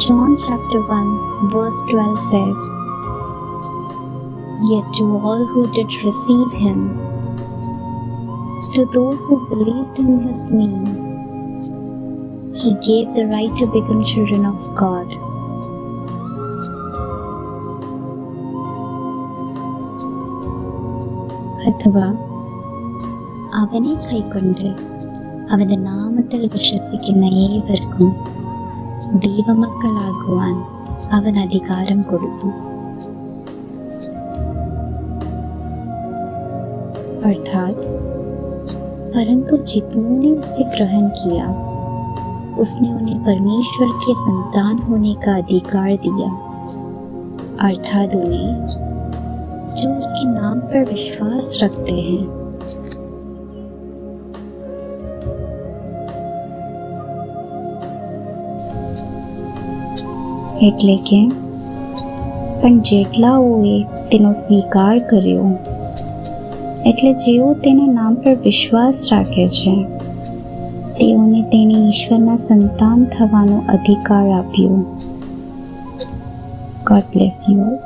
John chapter 1 verse 12 says, "Yet to all who did receive him, to those who believed in his name, he gave the right to become children of God." അഥവാ അവനെ കൈക്കൊണ്ട് അവന്റെ നാമത്തിൽ വിശ്വസിക്കുന്ന ഏവർക്കും ദൈവമക്കളാകുവാൻ അവൻ അധികാരം കൊടുത്തു. अर्थात परंतु जितनों ने उसे ग्रहण किया उसने उन्हें परमेश्वर के संतान होने का अधिकार दिया, अर्थात उन्हें जो उसके नाम पर विश्वास रखते हैं. એટલે કે પણ જેટલાઓએ તેનો સ્વીકાર કર્યો, એટલે જેઓ તેના નામ પર વિશ્વાસ રાખે છે તેઓને તેણે ઈશ્વરના સંતાન થવાનો અધિકાર આપ્યો. God bless you all.